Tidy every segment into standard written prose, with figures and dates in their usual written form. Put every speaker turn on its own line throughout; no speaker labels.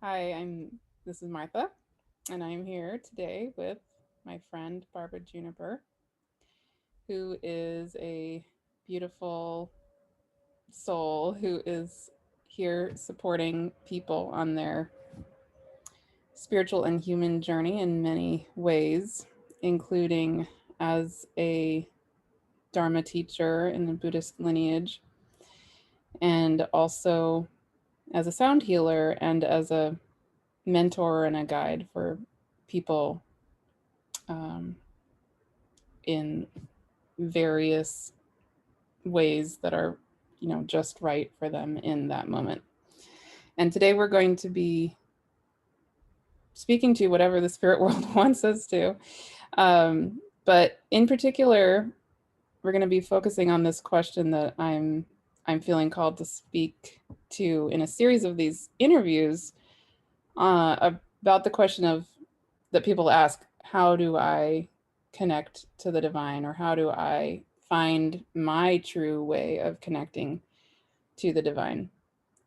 Hi, this is Martha, and I'm here today with my friend Barbara Juniper, who is a beautiful soul who is here supporting people on their spiritual and human journey in many ways, including as a dharma teacher in the Buddhist lineage, and also as a sound healer and as a mentor and a guide for people um, in various ways that are, just right for them in that moment. And today we're going to be speaking to whatever the spirit world wants us to. But in particular, we're going to be focusing on this question that I'm feeling called to speak to in a series of these interviews about the question of that people ask, how do I connect to the divine, or how do I find my true way of connecting to the divine?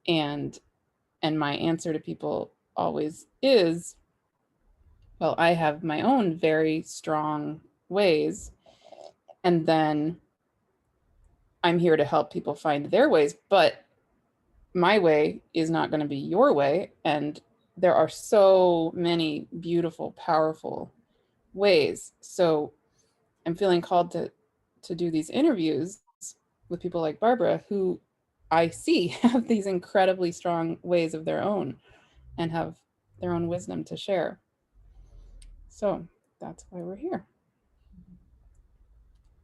And and my answer to people always is, well, I have my own very strong ways, and then I'm here to help people find their ways, but my way is not going to be your way. And there are so many beautiful, powerful ways. So I'm feeling called to do these interviews with people like Barbara, who I see have these incredibly strong ways of their own and have their own wisdom to share. So that's why we're here.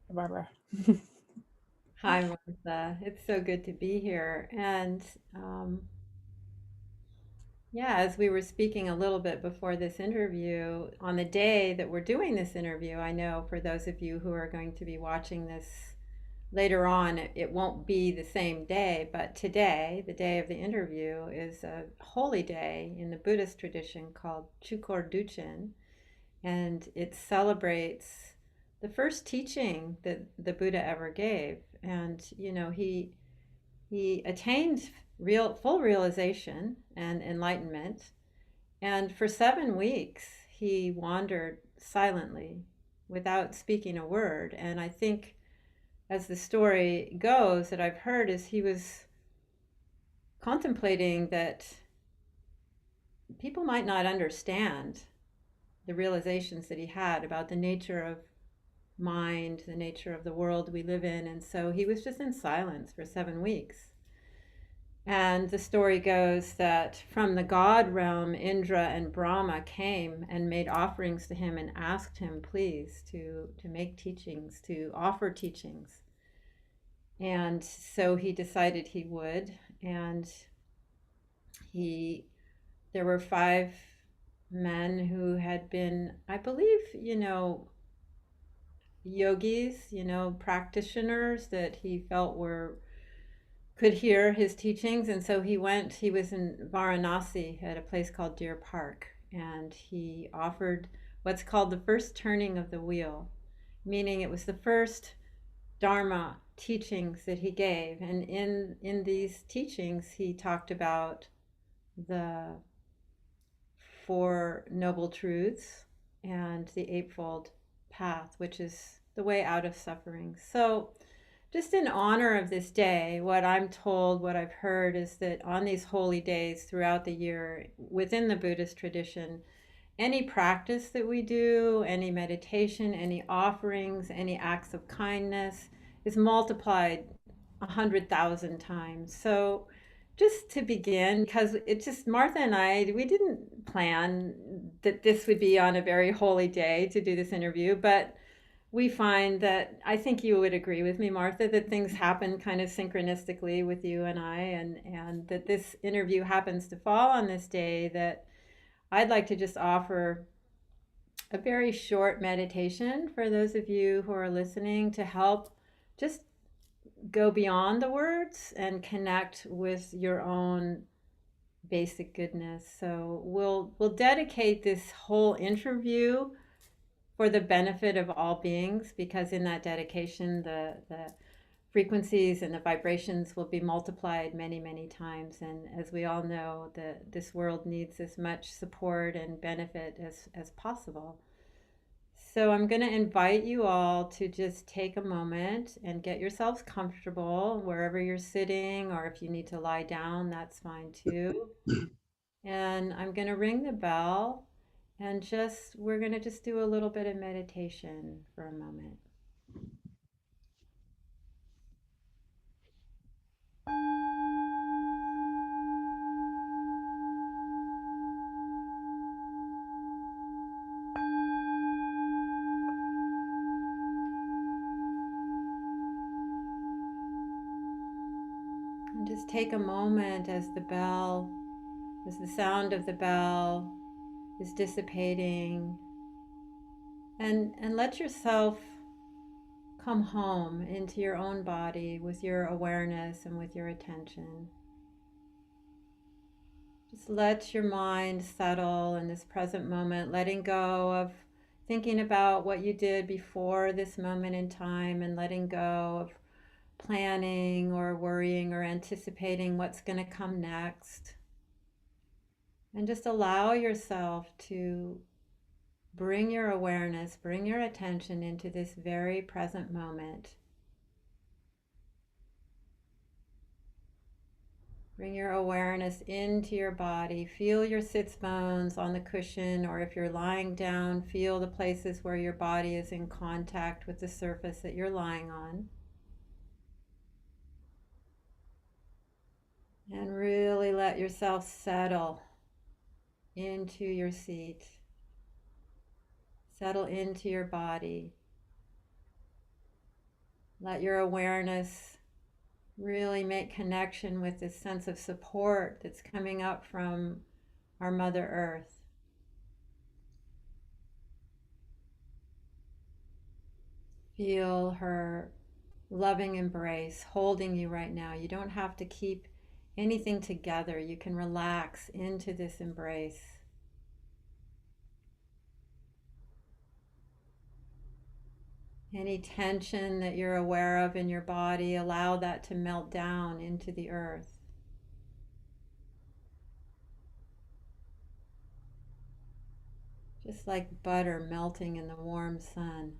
Barbara.
Hi, Martha. It's so good to be here. And um, yeah, as we were speaking a little bit before this interview, on the day that we're doing this interview, I know for those of you who are going to be watching this later on, it won't be the same day, but today, the day of the interview, is a holy day in the Buddhist tradition called Chukor Duchen, and it celebrates the first teaching that the Buddha ever gave. And he attained full realization and enlightenment, and for 7 weeks he wandered silently without speaking a word. And I think, as the story goes that I've heard, is he was contemplating that people might not understand the realizations that he had about the nature of mind, the nature of the world we live in. And so he was just in silence for 7 weeks. And the story goes that from the god realm, Indra and Brahma came and made offerings to him and asked him, please, to make teachings, to offer teachings. And so he decided he would. And he, there were 5 men who had been, I believe, yogis, practitioners that he felt were could hear his teachings. And so he was in Varanasi at a place called Deer Park, and he offered what's called the first turning of the wheel, meaning it was the first dharma teachings that he gave. And in these teachings he talked about the Four Noble Truths and the Eightfold Path, which is the way out of suffering. So, just in honor of this day, what I'm told, what I've heard, is that on these holy days throughout the year within the Buddhist tradition, any practice that we do, any meditation, any offerings, any acts of kindness is multiplied 100,000 times. So, just to begin, because it just, Martha and I, we didn't plan that this would be on a very holy day to do this interview, but we find that, I think you would agree with me, Martha, that things happen kind of synchronistically with you and I, and that this interview happens to fall on this day. That I'd like to just offer a very short meditation for those of you who are listening to help just go beyond the words and connect with your own basic goodness. So we'll dedicate this whole interview for the benefit of all beings, because in that dedication, the frequencies and the vibrations will be multiplied many, many times. And as we all know, this world needs as much support and benefit as possible. So I'm going to invite you all to just take a moment and get yourselves comfortable wherever you're sitting, or if you need to lie down, that's fine too. And I'm going to ring the bell and we're going to just do a little bit of meditation for a moment. And just take a moment as the sound of the bell is dissipating, and let yourself come home into your own body with your awareness and with your attention. Just let your mind settle in this present moment, letting go of thinking about what you did before this moment in time, and letting go of planning or worrying or anticipating what's going to come next. And just allow yourself to bring your awareness, bring your attention into this very present moment. Bring your awareness into your body. Feel your sits bones on the cushion, or if you're lying down, feel the places where your body is in contact with the surface that you're lying on. And really let yourself settle into your seat. Settle into your body. Let your awareness really make connection with this sense of support that's coming up from our Mother Earth. Feel her loving embrace holding you right now. You don't have to keep anything together. You can relax into this embrace. Any tension that you're aware of in your body, allow that to melt down into the earth. Just like butter melting in the warm sun.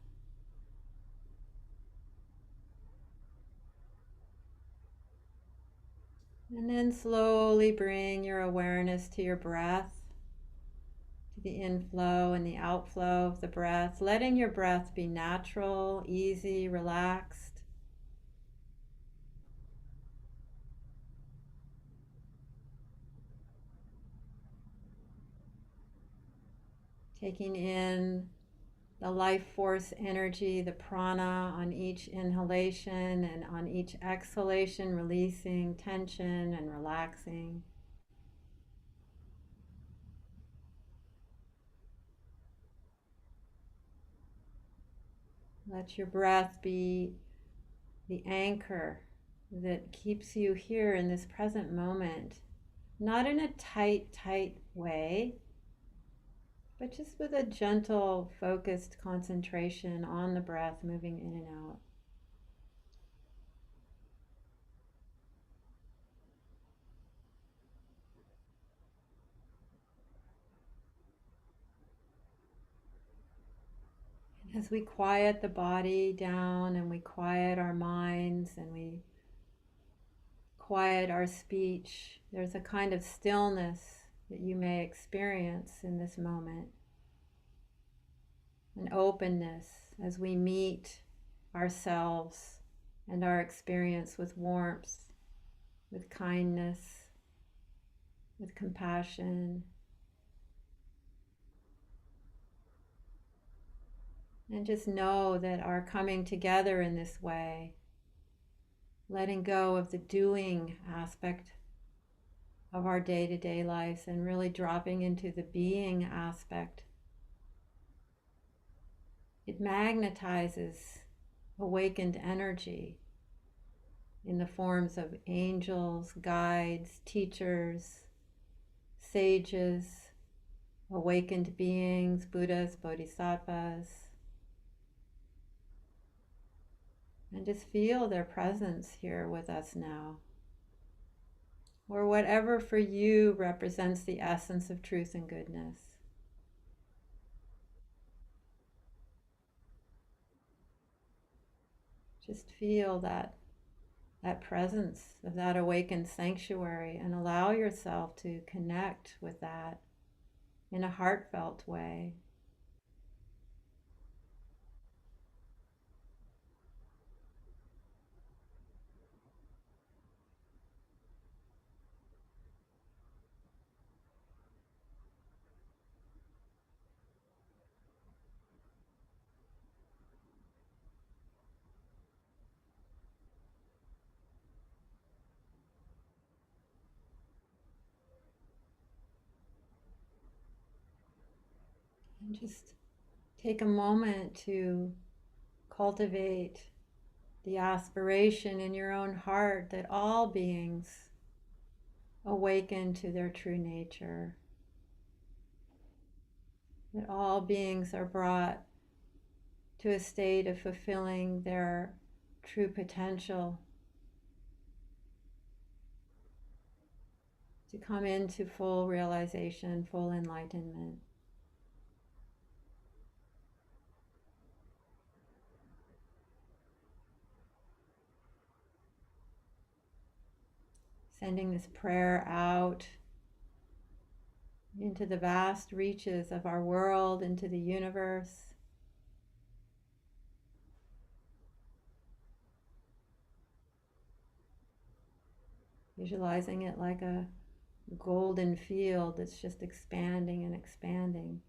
And then slowly bring your awareness to your breath, to the inflow and the outflow of the breath, letting your breath be natural, easy, relaxed. Taking in the life force energy, the prana on each inhalation, and on each exhalation, releasing tension and relaxing. Let your breath be the anchor that keeps you here in this present moment, not in a tight, tight way, but just with a gentle, focused concentration on the breath moving in and out. As we quiet the body down and we quiet our minds and we quiet our speech, there's a kind of stillness that you may experience in this moment. An openness as we meet ourselves and our experience with warmth, with kindness, with compassion. And just know that our coming together in this way, letting go of the doing aspect of our day-to-day lives and really dropping into the being aspect, it magnetizes awakened energy in the forms of angels, guides, teachers, sages, awakened beings, Buddhas, Bodhisattvas. And just feel their presence here with us now. Or whatever for you represents the essence of truth and goodness. Just feel that presence of that awakened sanctuary and allow yourself to connect with that in a heartfelt way. And just take a moment to cultivate the aspiration in your own heart that all beings awaken to their true nature, that all beings are brought to a state of fulfilling their true potential, to come into full realization, full enlightenment. Sending this prayer out into the vast reaches of our world, into the universe. Visualizing it like a golden field that's just expanding and expanding.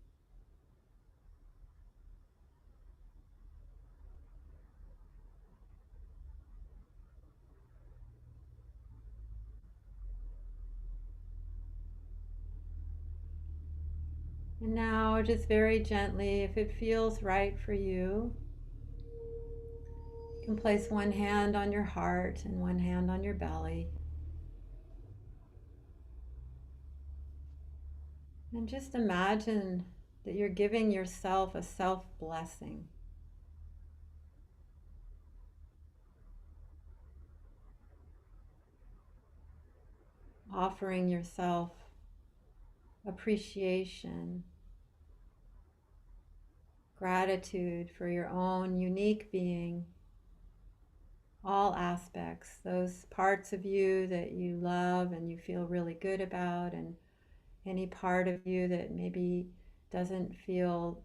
And now, just very gently, if it feels right for you, you can place one hand on your heart and one hand on your belly. And just imagine that you're giving yourself a self blessing, offering yourself appreciation, gratitude for your own unique being, all aspects, those parts of you that you love and you feel really good about, and any part of you that maybe doesn't feel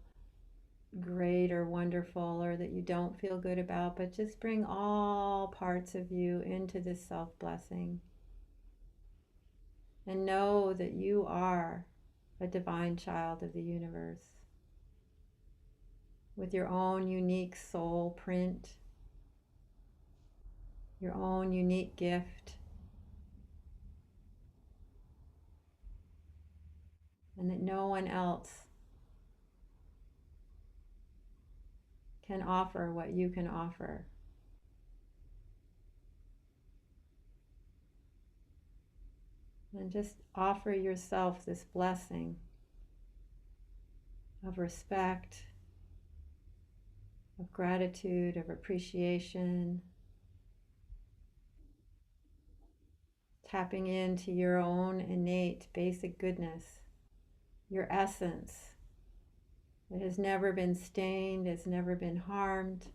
great or wonderful or that you don't feel good about, but just bring all parts of you into this self blessing and know that you are a divine child of the universe with your own unique soul print, your own unique gift, and that no one else can offer what you can offer. And just offer yourself this blessing of respect, of gratitude, of appreciation, tapping into your own innate basic goodness, your essence that has never been stained, has never been harmed,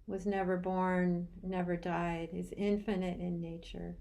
was never born, never died, is infinite in nature.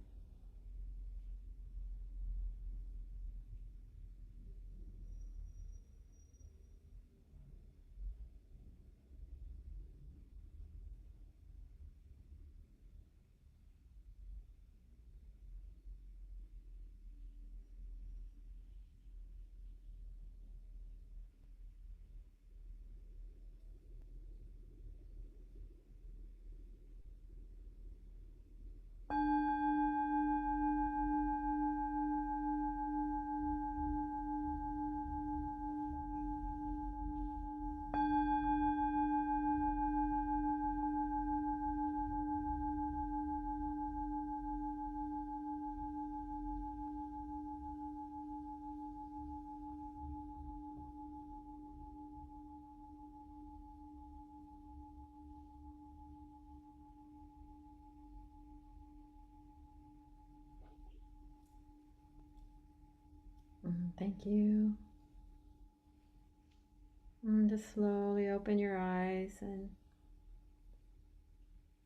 Thank you. And just slowly open your eyes and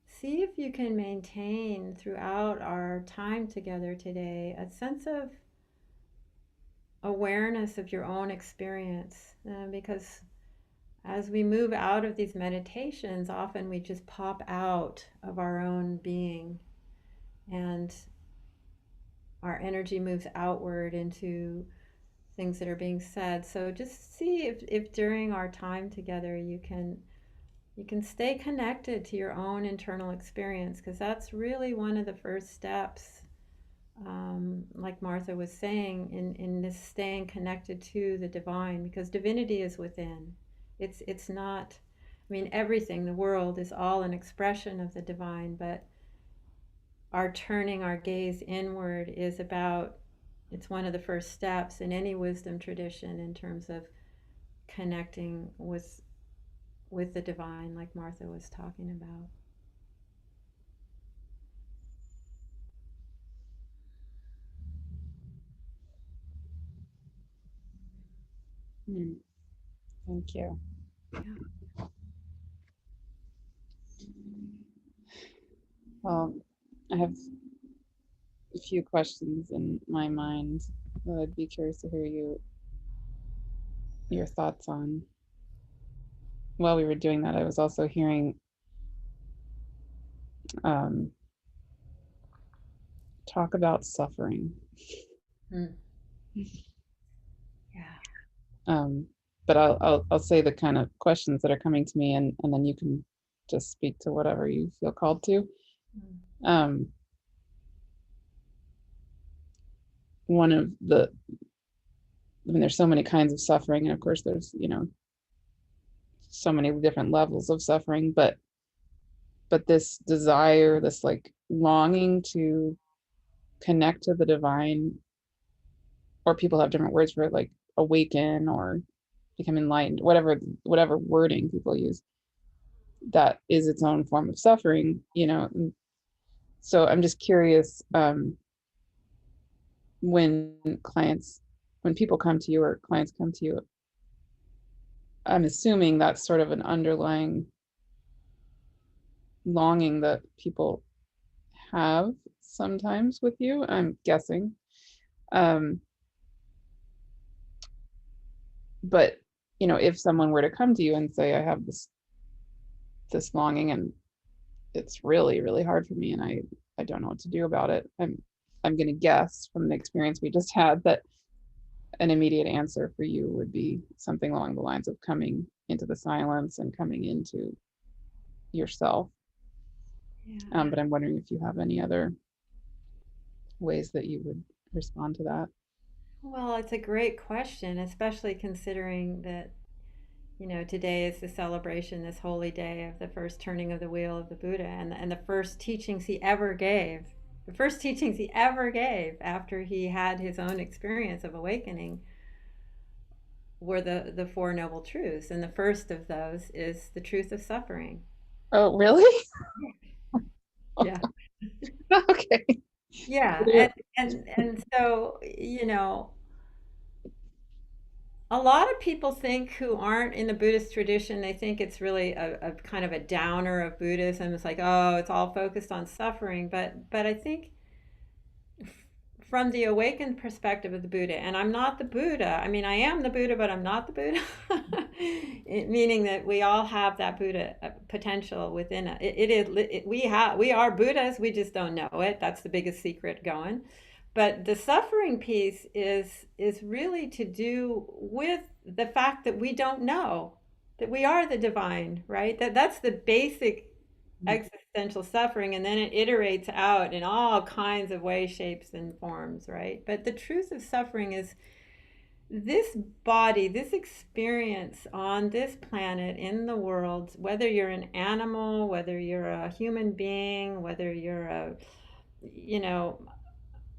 see if you can maintain throughout our time together today a sense of awareness of your own experience. Because as we move out of these meditations, often we just pop out of our own being and our energy moves outward into things that are being said. So just see if during our time together you can stay connected to your own internal experience, because that's really one of the first steps, like Martha was saying, in this staying connected to the divine, because divinity is within. It's not, I mean, everything, the world is all an expression of the divine, but our turning our gaze inward is about, it's one of the first steps in any wisdom tradition in terms of connecting with the divine, like Martha was talking about.
Hmm, thank you.
Yeah.
Well, I have a few questions in my mind that I'd be curious to hear your thoughts on. While we were doing that, I was also hearing um, talk about suffering.
Mm. Yeah.
Um, but I'll say the kind of questions that are coming to me, and then you can just speak to whatever you feel called to.
Mm.
Um, one of the, I mean, there's so many kinds of suffering, and of course, there's so many different levels of suffering, but this desire, this like longing to connect to the divine, or people have different words for it, like awaken or become enlightened, whatever wording people use, that is its own form of suffering. So I'm just curious, when clients, when people come to you or clients come to you, I'm assuming that's sort of an underlying longing that people have sometimes with you, I'm guessing. Um, but if someone were to come to you and say, I have this longing and it's really, really hard for me and I don't know what to do about it. I'm gonna guess from the experience we just had that an immediate answer for you would be something along the lines of coming into the silence and coming into yourself.
Yeah.
But I'm wondering if you have any other ways that you would respond to that.
Well, it's a great question, especially considering that, today is the celebration, this holy day of the first turning of the wheel of the Buddha, and the first teachings he ever gave. The first teachings he ever gave after he had his own experience of awakening were the Four Noble Truths. And the first of those is the truth of suffering.
Oh, really?
Yeah.
Okay.
Yeah. And so, a lot of people think, who aren't in the Buddhist tradition, they think it's really a kind of a downer of Buddhism. It's like, oh, it's all focused on suffering. But I think from the awakened perspective of the Buddha, and I'm not the Buddha. I mean, I am the Buddha, but I'm not the Buddha. Meaning that we all have that Buddha potential within it. We are Buddhas. We just don't know it. That's the biggest secret going. But the suffering piece is really to do with the fact that we don't know that we are the divine, right? That's the basic existential suffering, and then it iterates out in all kinds of ways, shapes, and forms, right? But the truth of suffering is this body, this experience on this planet, in the world, whether you're an animal, whether you're a human being, whether you're a, you know,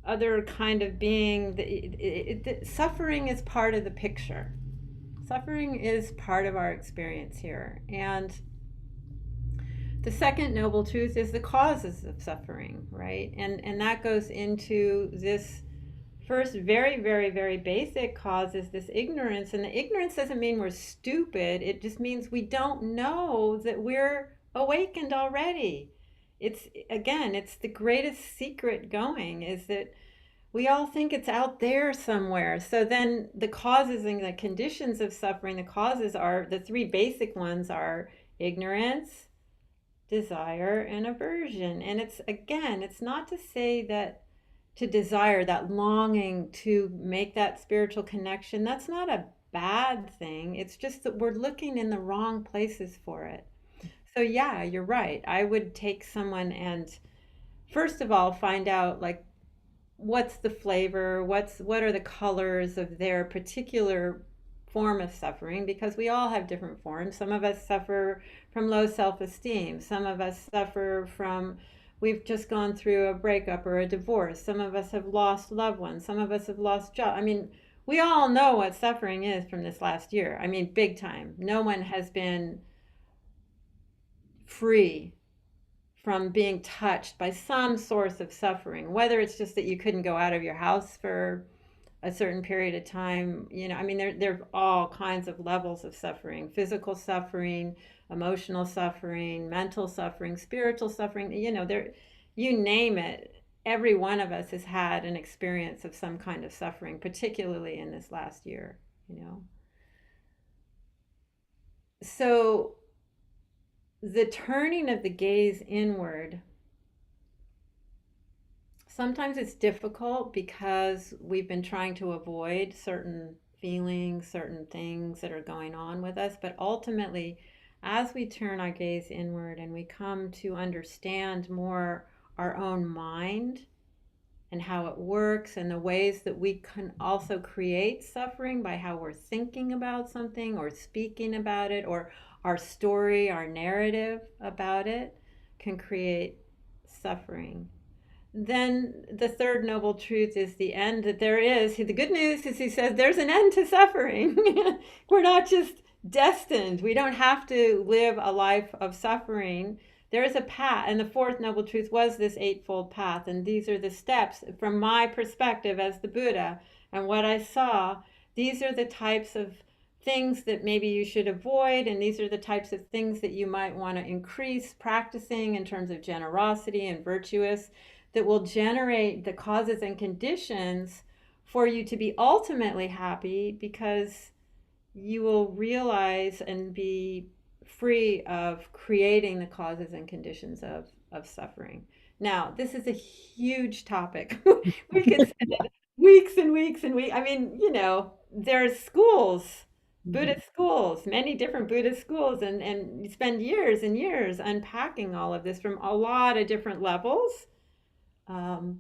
other kind of being, suffering is part of the picture. Suffering is part of our experience here. And the second noble truth is the causes of suffering, right? And that goes into this first very, very, very basic cause is this ignorance. And the ignorance doesn't mean we're stupid, it just means we don't know that we're awakened already. It's, again, it's the greatest secret going, is that we all think it's out there somewhere. So then the causes and the conditions of suffering, the causes are the three basic ones are ignorance, desire, and aversion. And it's, again, it's not to say that to desire, that longing to make that spiritual connection, that's not a bad thing. It's just that we're looking in the wrong places for it. So yeah, you're right. I would take someone and first of all find out, like, what's the flavor, what are the colors of their particular form of suffering, because we all have different forms. Some of us suffer from low self-esteem, some of us suffer from, we've just gone through a breakup or a divorce, some of us have lost loved ones, some of us have lost jobs. I mean, we all know what suffering is from this last year. I mean, big time. No one has been free from being touched by some source of suffering, whether it's just that you couldn't go out of your house for a certain period of time. You know, I mean, there are all kinds of levels of suffering: physical suffering, emotional suffering, mental suffering, spiritual suffering. You know, there, you name it. Every one of us has had an experience of some kind of suffering, particularly in this last year. You know, so the turning of the gaze inward, sometimes it's difficult because we've been trying to avoid certain feelings, certain things that are going on with us. But ultimately, as we turn our gaze inward and we come to understand more our own mind and how it works, and the ways that we can also create suffering by how we're thinking about something or speaking about it, or our story, our narrative about it can create suffering. Then the third noble truth is the end that there is. The good news is, he says, there's an end to suffering. We're not just destined. We don't have to live a life of suffering. There is a path. And the fourth noble truth was this eightfold path. And these are the steps from my perspective as the Buddha and what I saw. These are the types of things that maybe you should avoid. And these are the types of things that you might want to increase practicing in terms of generosity and virtuous, that will generate the causes and conditions for you to be ultimately happy, because you will realize and be free of creating the causes and conditions of suffering. Now, this is a huge topic. We could spend weeks and weeks and weeks. I mean, you know, there's schools, Buddhist schools, many different Buddhist schools, and you spend years and years unpacking all of this from a lot of different levels.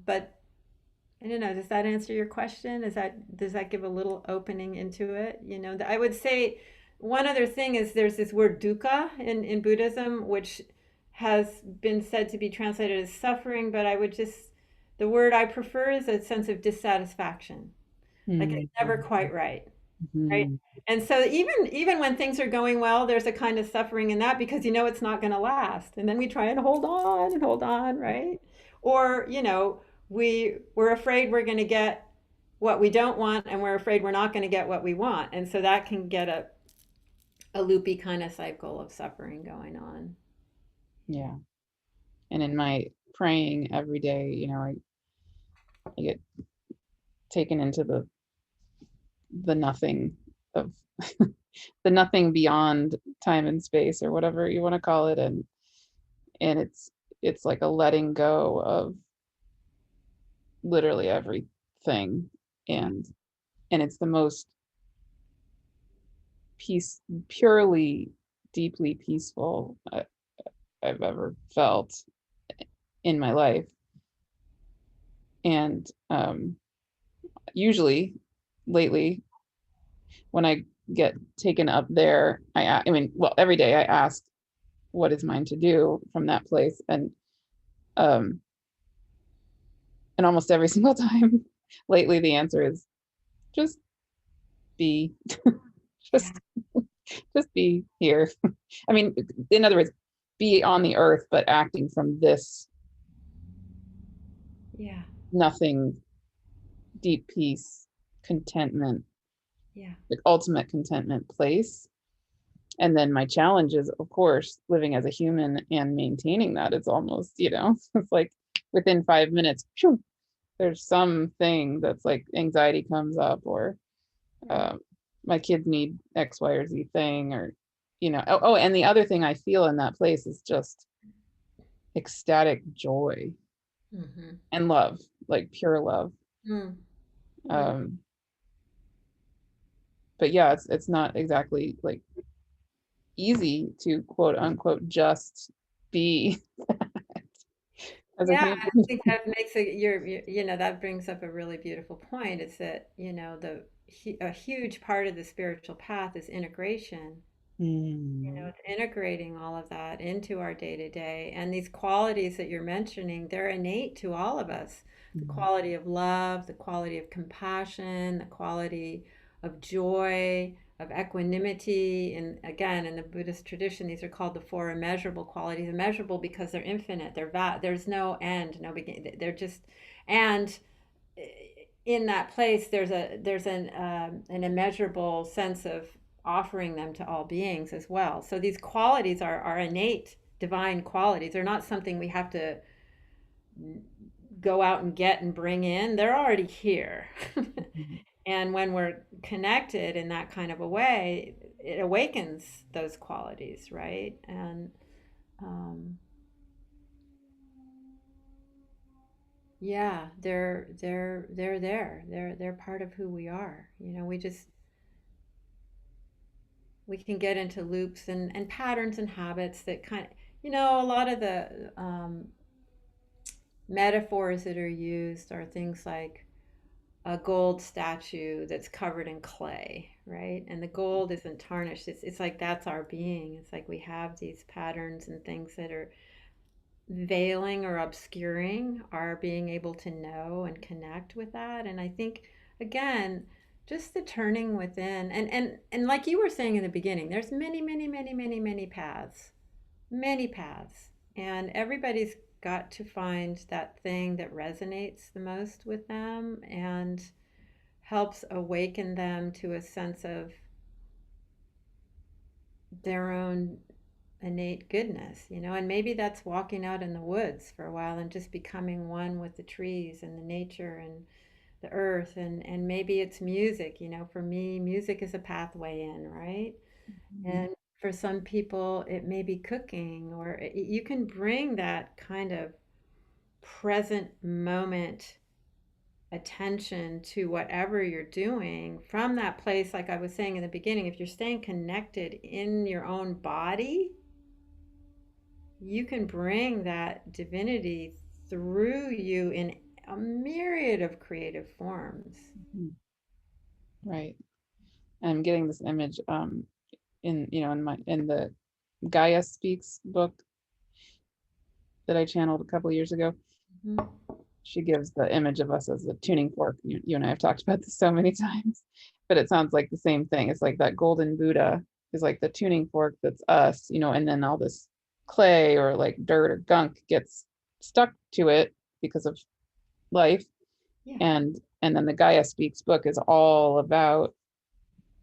But I don't know. Does that answer your question? Does that give a little opening into it? You know, I would say one other thing is there's this word dukkha in Buddhism, which has been said to be translated as suffering, but I would just, the word I prefer is a sense of dissatisfaction. Like it's never quite right. Right.
Mhm.
And so even when things are going well, there's a kind of suffering in that, because you know it's not going to last. And then we try and hold on, right? Or, you know, we're afraid we're going to get what we don't want, and we're afraid we're not going to get what we want. And so that can get a loopy kind of cycle of suffering going on.
Yeah. And in my praying every day, you know, I get taken into the nothing of the nothing beyond time and space, or whatever you want to call it. And it's like a letting go of literally everything. And it's the most purely, deeply peaceful I've ever felt in my life. And usually, lately, when I get taken up there, I mean, well, every day I ask, what is mine to do from that place? Um, and almost every single time lately, the answer is just be,
Yeah.
just just be here. I mean, in other words, be on the earth, but acting from this
Yeah.
nothing deep peace, contentment,
Yeah.
like ultimate contentment place. And then my challenge is, of course, living as a human and maintaining that. It's almost, it's like within 5 minutes, phew, there's something that's like anxiety comes up, or
Right.
uh, my kids need X, Y, or Z thing, or, and the other thing I feel in that place is just ecstatic joy
Mm-hmm.
and love, like pure love.
Mm. Mm.
Um, but yeah, it's not exactly like easy to quote unquote just be as a
Yeah,
human.
I think that makes a that brings up a really beautiful point. Is that, a huge part of the spiritual path is integration.
Mm,
It's integrating all of that into our day to day. And these qualities that you're mentioning, they're innate to all of us. The
mm,
quality of love, the quality of compassion, the quality of joy, of equanimity. And again, in the Buddhist tradition, these are called the four immeasurable qualities. Immeasurable because they're infinite. There's no end, no beginning. They're just, and in that place there's an immeasurable sense of offering them to all beings as well. So these qualities are innate divine qualities. They're not something we have to go out and get and bring in. They're already here.
mm.
And when we're connected in that kind of a way, it awakens those qualities, right? And um, yeah, they're there. They're part of who we are. We can get into loops and patterns and habits that a lot of the metaphors that are used are things like a gold statue that's covered in clay, right? And the gold isn't tarnished. It's like that's our being. It's like we have these patterns and things that are veiling or obscuring our being able to know and connect with that. And I think, again, just the turning within, and like you were saying in the beginning, there's many paths, many paths, and everybody's got to find that thing that resonates the most with them and helps awaken them to a sense of their own innate goodness, and maybe that's walking out in the woods for a while and just becoming one with the trees and the nature and the earth, and maybe it's music. For me, music is a pathway in, right?
Mhm.
And for some people it may be cooking, or you can bring that kind of present moment attention to whatever you're doing from that place. Like I was saying in the beginning, if you're staying connected in your own body, you can bring that divinity through you in a myriad of creative forms.
Mhm. Right. I'm getting this image in the Gaia Speaks book that I channeled a couple years ago.
Mhm.
She gives the image of us as a tuning fork. You and I have talked about this so many times, but it sounds like the same thing. It's like that golden Buddha is like the tuning fork that's us, and then all this clay or like dirt or gunk gets stuck to it because of life.
Yeah,
And then the Gaia Speaks book is all about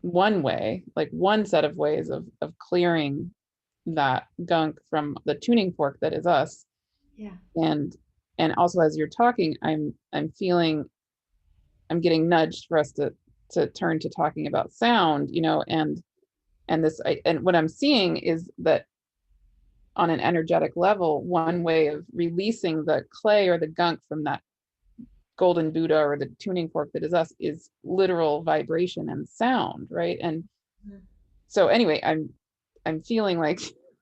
one way, like one set of ways of clearing that gunk from the tuning fork that is us.
yeah,
And and also, as you're talking, I'm feeling, I'm getting nudged for us to turn to talking about sound, and what I'm seeing is that on an energetic level, one way of releasing the clay or the gunk from that golden Buddha or the tuning fork that is us is literal vibration and sound, right? And so anyway, I'm feeling like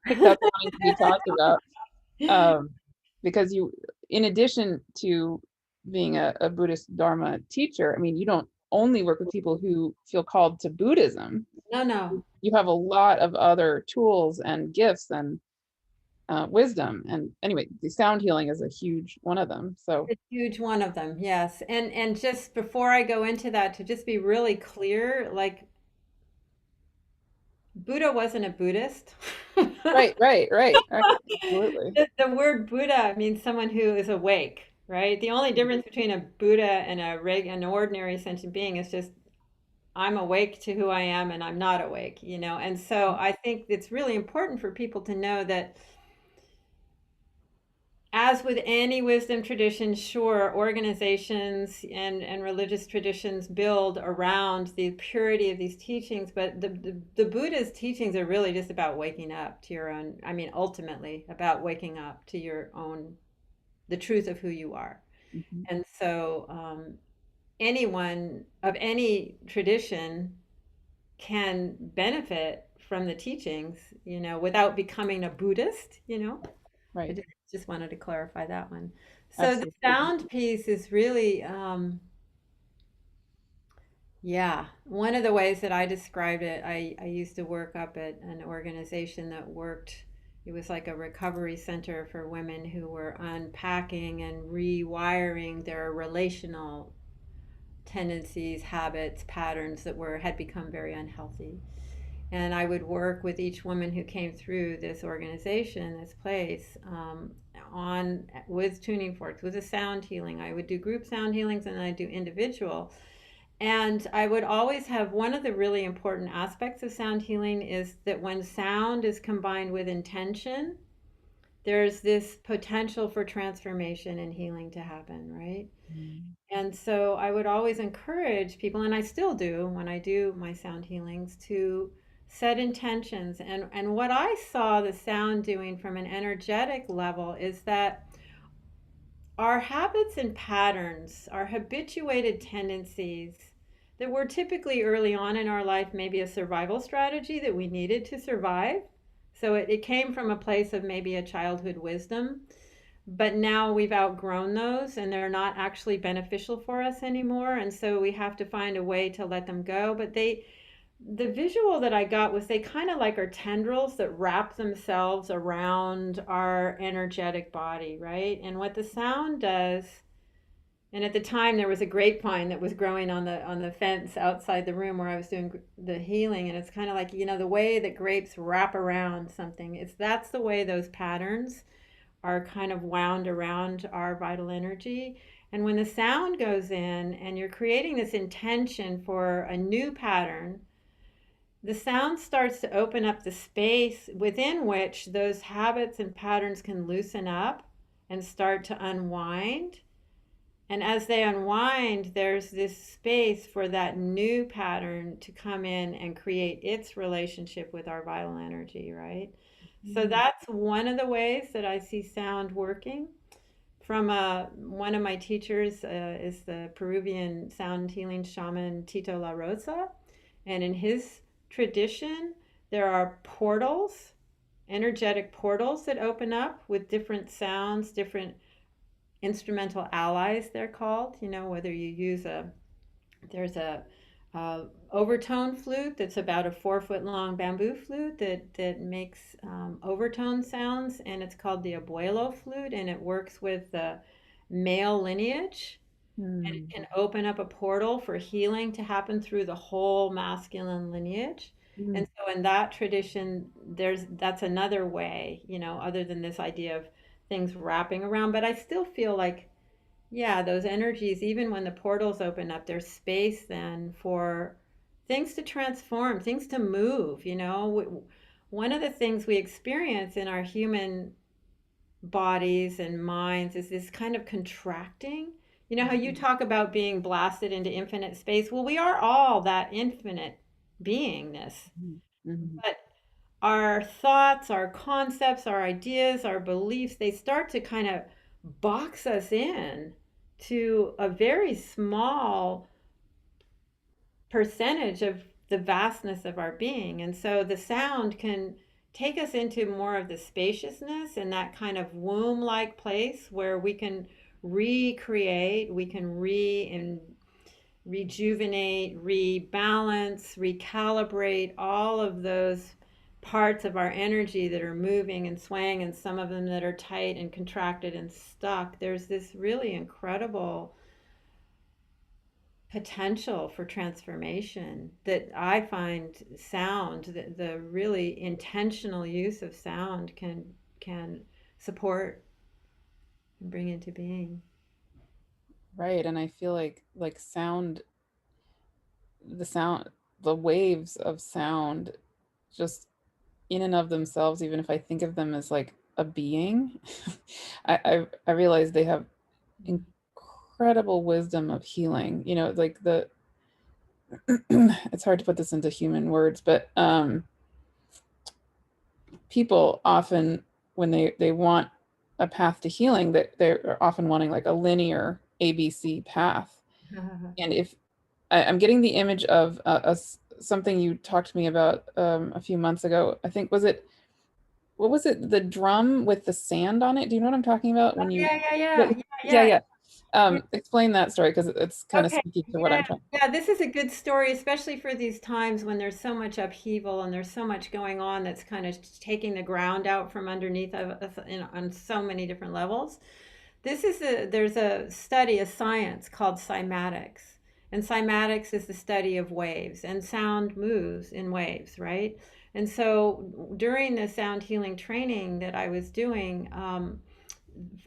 like that's wanting to be talked about, um, because in addition to being a Buddhist Dharma teacher, I mean, you don't only work with people who feel called to Buddhism.
no, no,
You have a lot of other tools and gifts and wisdom. And anyway, the sound healing is a huge one of them. So,
a huge one of them, yes. And just before I go into that, to just be really clear, like Buddha wasn't a Buddhist.
right, right, right, right, absolutely.
The word Buddha means someone who is awake. right? The only difference between a Buddha and an ordinary sentient being is just I'm awake to who I am and I'm not awake, you know? And so I think it's really important for people to know that, as with any wisdom tradition, sure, organizations and religious traditions build around the purity of these teachings, but the Buddha's teachings are really just about waking up to your own, I mean, ultimately about waking up to your own, the truth of who you are.
Mhm.
And so anyone of any tradition can benefit from the teachings, you know, without becoming a Buddhist, you know. I
Right.
just wanted to clarify that one. So the
Absolutely.
sound piece is really, yeah, one of the ways that I described it, I used to work up at an organization that worked, it was like a recovery center for women who were unpacking and rewiring their relational tendencies, habits, patterns that were had become very unhealthy. And I would work with each woman who came through this organization, this place, on with tuning forks, with the sound healing. I would do group sound healings and I do individual. And I would always have one of the really important aspects of sound healing is that when sound is combined with intention, there's this potential for transformation and healing to happen, right?
Mm.
And so I would always encourage people, and I still do when I do my sound healings, to set intentions. And what I saw the sound doing from an energetic level is that our habits and patterns, our habituated tendencies that were typically early on in our life, maybe a survival strategy that we needed to survive. So it came from a place of maybe a childhood wisdom, but now we've outgrown those and they're not actually beneficial for us anymore. And so we have to find a way to let them go. But the visual that I got was they kind of like are tendrils that wrap themselves around our energetic body, right? And what the sound does, and at the time there was a grapevine that was growing on the fence outside the room where I was doing the healing, and it's kind of like, you know, the way that grapes wrap around something. It's that's the way those patterns are kind of wound around our vital energy. And when the sound goes in and you're creating this intention for a new pattern, the sound starts to open up the space within which those habits and patterns can loosen up and start to unwind. And as they unwind, there's this space for that new pattern to come in and create its relationship with our vital energy, right? So
Mm.
that's one of the ways that I see sound working. From one of my teachers is the Peruvian sound healing shaman Tito La Rosa. And in his tradition, there are portals, energetic portals that open up with different sounds, different instrumental allies, they're called. You know, whether you use there's a overtone flute that's about a 4 foot long bamboo flute that makes overtone sounds, and it's called the abuelo flute, and it works with the male lineage, and it
Mm.
can open up a portal for healing to happen through the whole masculine lineage.
Mm.
And so in that tradition, that's another way, you know, other than this idea of things wrapping around. But I still feel like, yeah, those energies, even when the portals open up, there's space then for things to transform, things to move, you know. One of the things we experience in our human bodies and minds is this kind of contracting. You know how you talk about being blasted into infinite space? Well, we are all that infinite beingness.
Mhm. Mhm.
But our thoughts, our concepts, our ideas, our beliefs, they start to kind of box us in to a very small percentage of the vastness of our being. And so the sound can take us into more of the spaciousness and that kind of womb like place where we can recreate, we can and rejuvenate, rebalance, recalibrate all of those parts of our energy that are moving and swaying, and some of them that are tight and contracted and stuck. There's this really incredible potential for transformation that I find sound, the really intentional use of sound can support and bring into being.
Right. And I feel like sound, the sound, the waves of sound, just in and of themselves, even if I think of them as like a being, I realize they have incredible wisdom of healing. You know, like the it's hard to put this into human words, but people often, when they want a path to healing, that they're often wanting like a linear ABC path. And if I'm getting the image of something you talked to me about a few months ago, I think, was it, what was it, the drum with the sand on it? Do you know what I'm talking about? When you,
Yeah, yeah, yeah,
what,
yeah,
yeah,
yeah.
yeah.
Yeah.
Explain that story because it's kind of
Okay.
speaking to what
Yeah.
I'm trying.
Yeah. This is a good story, especially for these times when there's so much upheaval and there's so much going on that's kind of taking the ground out from underneath of, on so many different levels. There's a study, a science called cymatics. And cymatics is the study of waves, and sound moves in waves, right? And so during the sound healing training that I was doing,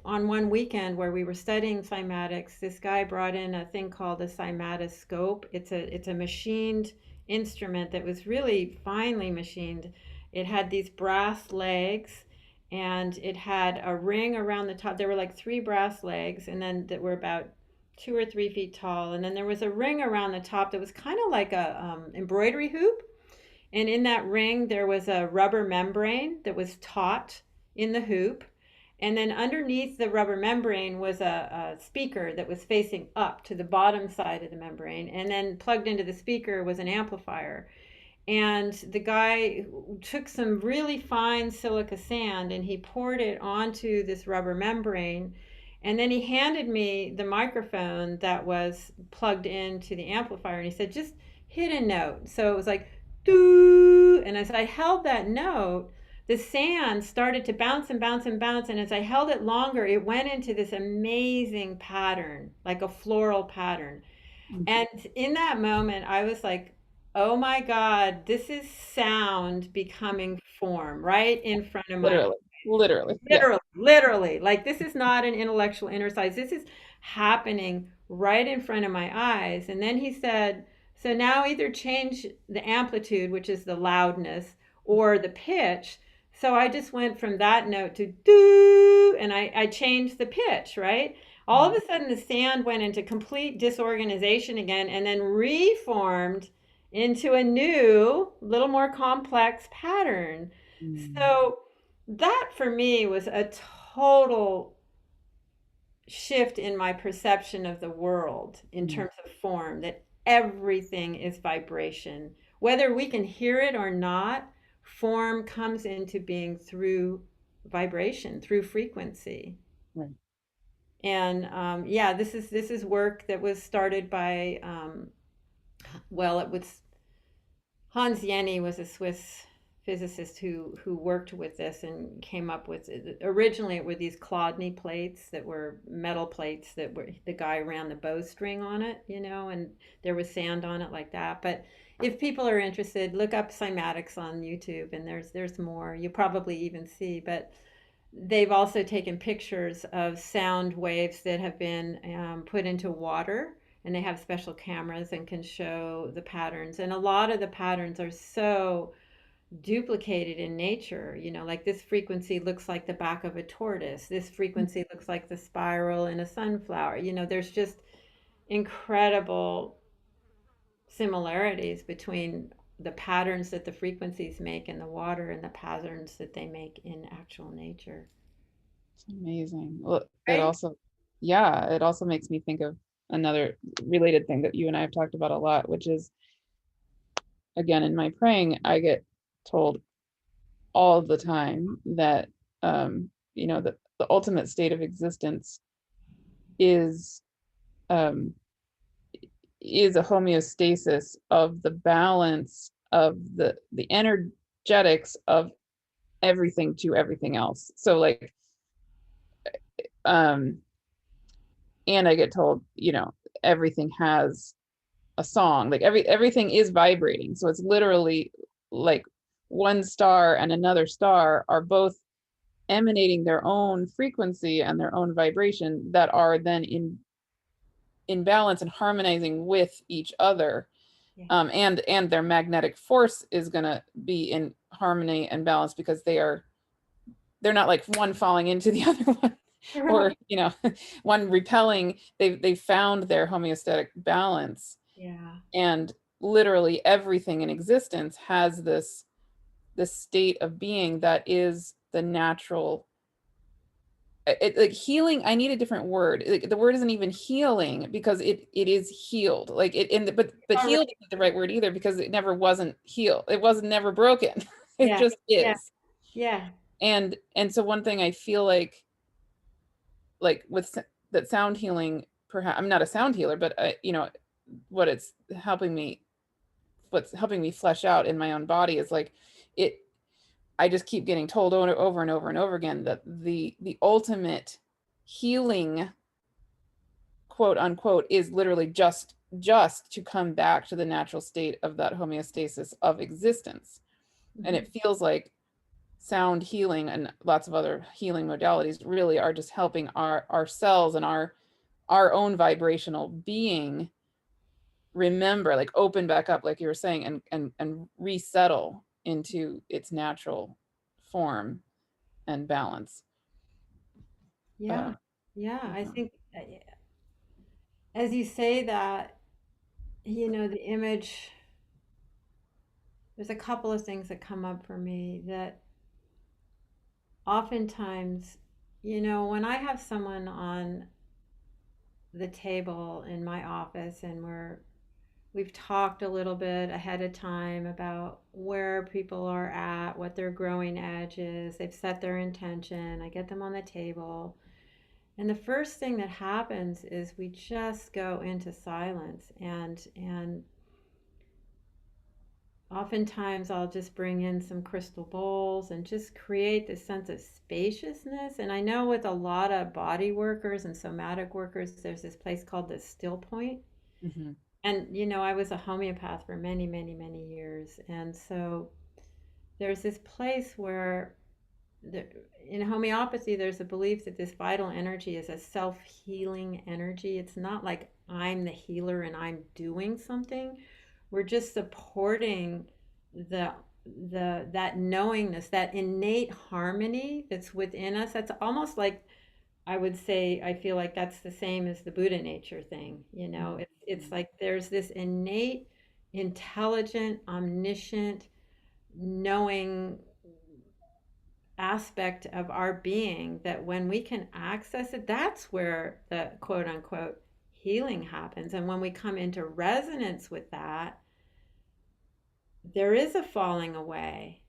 on one weekend where we were studying cymatics, this guy brought in a thing called a cymatoscope. It's a machined instrument that was really finely machined. It had these brass legs, and it had a ring around the top. There were like three brass legs, and then that were about 2 or 3 feet tall. And then there was a ring around the top that was kind of like a embroidery hoop. And in that ring, there was a rubber membrane that was taut in the hoop. And then underneath the rubber membrane was a speaker that was facing up to the bottom side of the membrane. And then plugged into the speaker was an amplifier. And the guy took some really fine silica sand and he poured it onto this rubber membrane. And then he handed me the microphone that was plugged into the amplifier and he said, just hit a note. So it was like, doo. And as I held that note, the sand started to bounce and bounce and bounce. And as I held it longer, it went into this amazing pattern, like a floral pattern.
Mm.
And in that moment, I was like, oh my God, this is sound becoming form right in front of my,
Literally, literally, yeah.
literally. Like, this is not an intellectual exercise. This is happening right in front of my eyes. And then he said, so now either change the amplitude, which is the loudness, or the pitch. So I just went from that note to do, and I changed the pitch, right? All of a sudden, the sand went into complete disorganization again and then reformed into a new, little more complex pattern.
Mm.
So that for me was a total shift in my perception of the world in
Mm.
terms of form, that everything is vibration. Whether we can hear it or not, form comes into being through vibration, through frequency.
Right.
And yeah, this is work that was started by well, it was Hans Jenny was a Swiss physicist who worked with this and came up with originally it were these Chladni plates that were metal plates that were the guy ran the bowstring on it, and there was sand on it like that. But if people are interested, look up cymatics on YouTube and there's more. You probably even see, but they've also taken pictures of sound waves that have been put into water, and they have special cameras and can show the patterns. And a lot of the patterns are so duplicated in nature. Like this frequency looks like the back of a tortoise. This frequency looks like the spiral in a sunflower. There's just incredible similarities between the patterns that the frequencies make in the water and the patterns that they make in actual nature.
It's amazing. Well, it
Right?
also, yeah, it also makes me think of another related thing that you and I have talked about a lot, which is, again, in my praying, I get told all the time that, the ultimate state of existence is, um, is a homeostasis of the balance of the energetics of everything to everything else. So like, um, and I get told, everything has a song, like everything is vibrating. So it's literally like one star and another star are both emanating their own frequency and their own vibration that are then in balance and harmonizing with each other,
Yeah.
and their magnetic force is going to be in harmony and balance, because they're not like one falling into the other one, or
Right.
one repelling. They found their homeostatic balance,
Yeah.
and literally everything in existence has this state of being that is the natural. Like healing, I need a different word. Like, the word isn't even healing, because it is healed, like it in the, but
Already.
healed isn't the right word either, because it never wasn't healed, it was never broken. It
Yeah.
just
Yeah.
is.
Yeah.
And so one thing I feel like with that sound healing, perhaps I'm not a sound healer, but what it's helping me what's helping me flesh out in my own body is like, it I just keep getting told over and over and over again that the ultimate healing, quote unquote, is literally just to come back to the natural state of that homeostasis of existence. And
Mhm.
it feels like sound healing and lots of other healing modalities really are just helping our cells and our own vibrational being remember, like open back up, like you were saying, and resettle into its natural form and balance.
Yeah.
uh
Yeah. I
yeah.
think as you say that, the image, there's a couple of things that come up for me that oftentimes, when I have someone on the table in my office and we've talked a little bit ahead of time about where people are at, what their growing edge is, they've set their intention, I get them on the table. And the first thing that happens is we just go into silence, and oftentimes I'll just bring in some crystal bowls and just create this sense of spaciousness. And I know with a lot of body workers and somatic workers, there's this place called the still point.
Hmm.
And, I was a homeopath for many, many, many years. And so there's this place where there, in homeopathy, there's a belief that this vital energy is a self healing energy. It's not like I'm the healer and I'm doing something. We're just supporting the that knowingness, that innate harmony that's within us. That's almost like, I would say, I feel like that's the same as the Buddha nature thing. It's like there's this innate, intelligent, omniscient, knowing aspect of our being that when we can access it, that's where the quote unquote healing happens. And when we come into resonance with that, there is a falling away.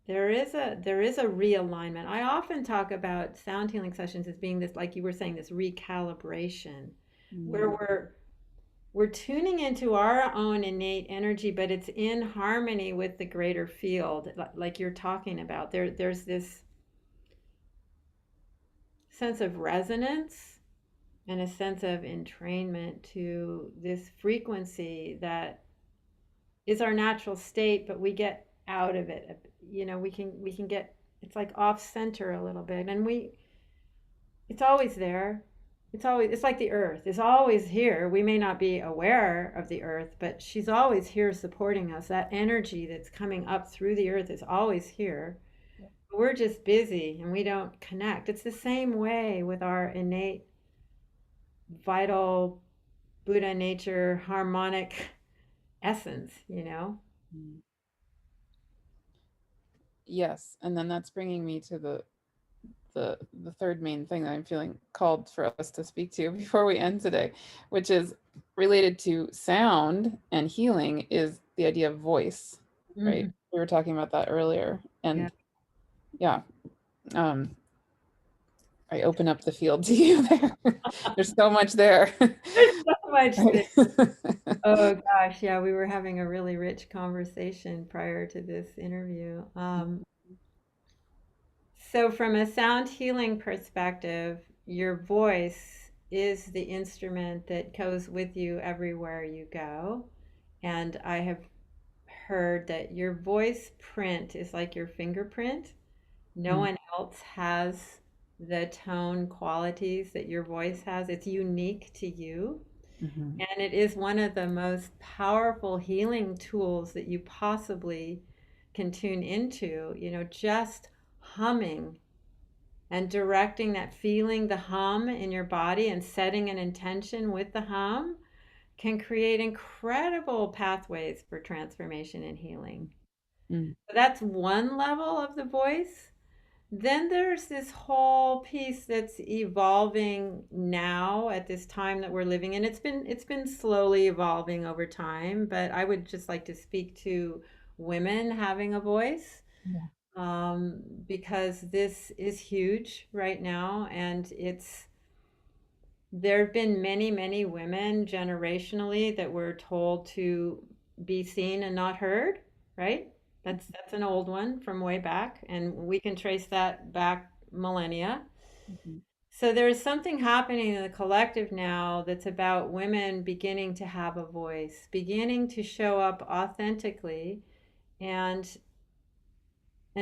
There is a realignment. I often talk about sound healing sessions as being this, like you were saying, this recalibration, where
Mm.
we're tuning into our own innate energy, but it's in harmony with the greater field, like you're talking about. There's this sense of resonance and a sense of entrainment to this frequency that is our natural state, but we get out of it. We can get, it's like off center a little bit, and it's always there. It's like the earth is always here. We may not be aware of the earth, but she's always here supporting us. That energy that's coming up through the earth is always here. We're just busy and we don't connect. It's the same way with our innate, vital, Buddha nature, harmonic essence.
Mm. Yes, and then that's bringing me to the third main thing that I'm feeling called for us to speak to before we end today, which is related to sound and healing, is the idea of voice, right?
Hmm.
We were talking about that earlier.
Yeah.
And yeah, um, I open up the field to you there. There's so much there.
There's so much there.
Right.
Oh gosh, yeah, we were having a really rich conversation prior to this interview. So, from a sound healing perspective, your voice is the instrument that goes with you everywhere you go. And I have heard that your voice print is like your fingerprint. No
Mm.
one else has the tone qualities that your voice has. It's unique to you.
Mm-hmm.
And it is one of the most powerful healing tools that you possibly can tune into, just humming and directing that feeling, the hum in your body, and setting an intention with the hum can create incredible pathways for transformation and healing.
Mm.
So that's one level of the voice. Then there's this whole piece that's evolving now at this time that we're living in. It's been slowly evolving over time, but I would just like to speak to women having a voice,
Yeah.
because this is huge right now, and there have been many, many women generationally that were told to be seen and not heard, right? That's an old one from way back, and we can trace that back millennia.
Mm-hmm.
So there's something happening in the collective now that's about women beginning to have a voice, beginning to show up authentically and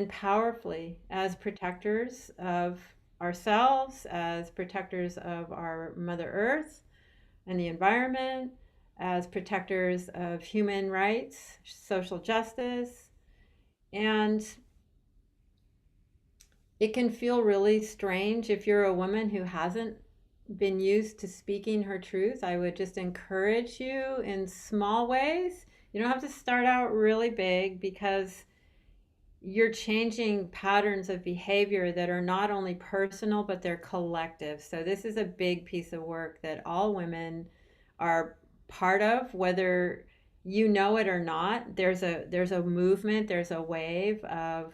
powerfully as protectors of ourselves, as protectors of our Mother Earth and the environment, as protectors of human rights, social justice. And it can feel really strange if you're a woman who hasn't been used to speaking her truth. I would just encourage you in small ways. You don't have to start out really big, because you're changing patterns of behavior that are not only personal, but they're collective. So this is a big piece of work that all women are part of, whether you know it or not. There's a movement, there's a wave of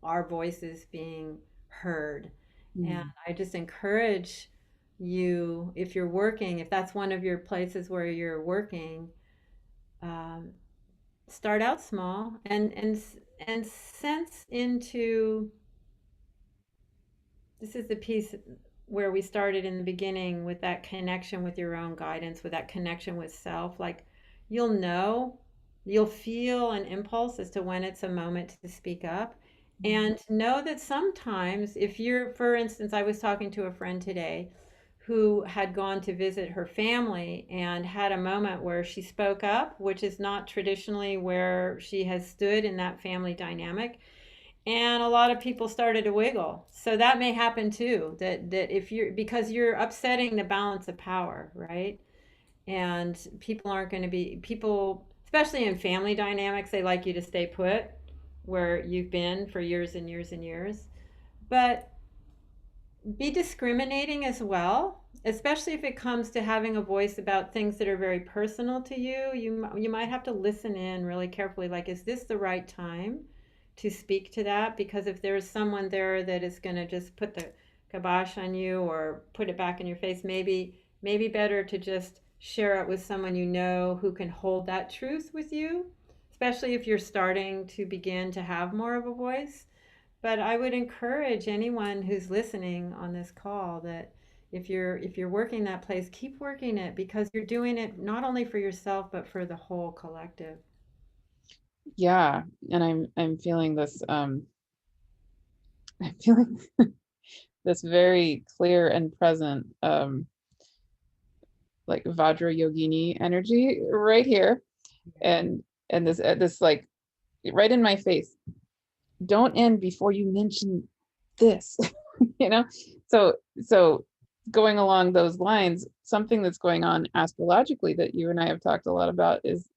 our voices being heard. And
Mm.
I just encourage you, if you're working, if that's one of your places where you're working, um, start out small and sense into, this is the piece where we started in the beginning, with that connection with your own guidance, with that connection with self. Like, you'll know, you'll feel an impulse as to when it's a moment to speak up.
Mm.
And know that sometimes, if you're, for instance, I was talking to a friend today who had gone to visit her family and had a moment where she spoke up, which is not traditionally where she has stood in that family dynamic, and a lot of people started to wiggle. So that may happen too, that if you're, because you're upsetting the balance of power, right? And people aren't going to be, people, especially in family dynamics, they like you to stay put where you've been for years and years and years. But be discriminating as well, especially if it comes to having a voice about things that are very personal to you. You might have to listen in really carefully, like, is this the right time to speak to that? Because if there's someone there that is going to just put the kibosh on you or put it back in your face, maybe better to just share it with someone you know who can hold that truth with you, especially if you're starting to begin to have more of a voice. But I would encourage anyone who's listening on this call that if you're working that place, keep working it, because you're doing it not only for yourself but for the whole collective.
Yeah. And I'm feeling this I'm feeling this very clear and present like Vajra Yogini energy right here. And this like right in my face. Don't end before you mention this. you know? So going along those lines, something that's going on astrologically that you and I have talked a lot about is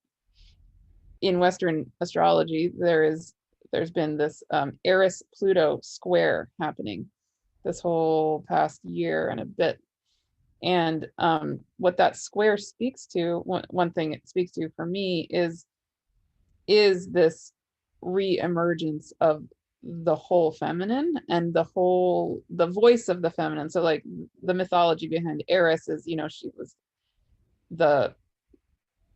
in Western astrology, there's been this Eris Pluto square happening this whole past year and a bit. And what that square speaks to, one thing it speaks to for me is this re-emergence of the whole feminine and the voice of the feminine. So like the mythology behind Eris is, she was the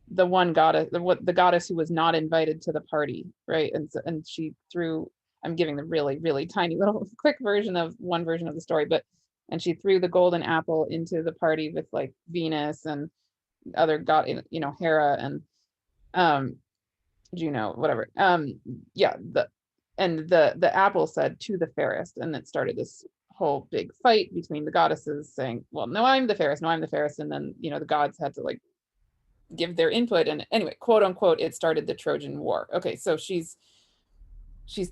one goddess, the goddess who was not invited to the party, right? And she threw, I'm giving the really, really tiny little quick version of one version of the story, but and she threw the golden apple into the party with like Venus and other god, Hera and um Juno, whatever. Yeah, the apple said to the fairest, and it started this whole big fight between the goddesses saying, well, no, I'm the fairest, no, I'm the fairest. And then, you know, the gods had to like give their input. And anyway, quote unquote, it started the Trojan War. Okay, so she's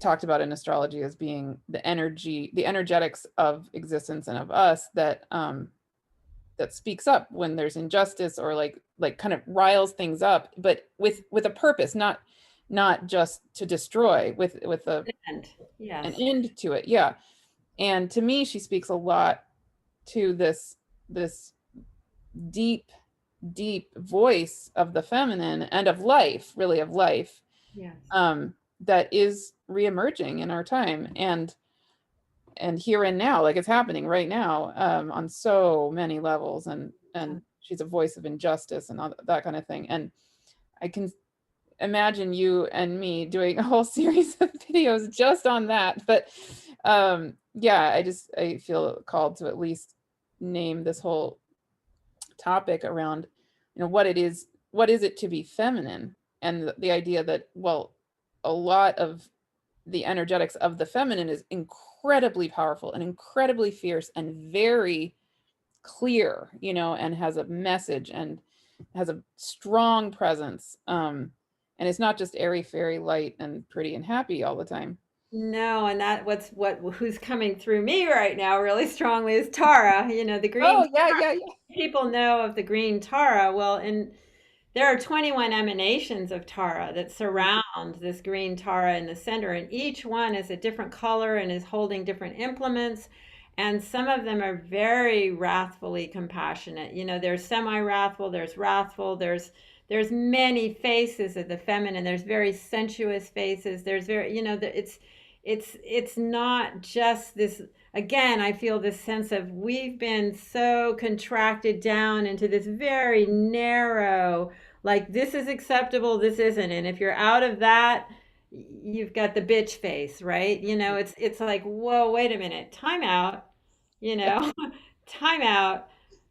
talked about in astrology as being the energy, the energetics of existence and of us that that speaks up when there's injustice, or like kind of riles things up, but with a purpose, not just to destroy, with
And
an
yes,
end to it. Yeah. And to me, she speaks a lot to this deep, deep voice of the feminine and of life, really of life,
yes,
that is re-emerging in our time, and here and now, like it's happening right now, on so many levels. And she's a voice of injustice and all that kind of thing. And I can imagine you and me doing a whole series of videos just on that. But yeah, I feel called to at least name this whole topic around, you know, what is it to be feminine, and the idea that, well, a lot of the energetics of the feminine is incredibly powerful and incredibly fierce and very clear, you know, and has a message and has a strong presence. And it's not just airy fairy light and pretty and happy all the time.
no, and that what who's coming through me right now really strongly is Tara. You know, the green
Oh yeah, yeah, yeah.
people know of the green Tara. Well, and there are 21 emanations of Tara that surround this green Tara in the center, and each one is a different color and is holding different implements. And some of them are very wrathfully compassionate. You know, there's semi-wrathful, there's wrathful, there's many faces of the feminine. There's very sensuous faces. There's very, you know, it's not just this. Again, I feel this sense of we've been so contracted down into this very narrow, like this is acceptable, this isn't. And if you're out of that, you've got the bitch face, right? You know, it's like, whoa, wait a minute, time out, you
Yeah,
know, time out.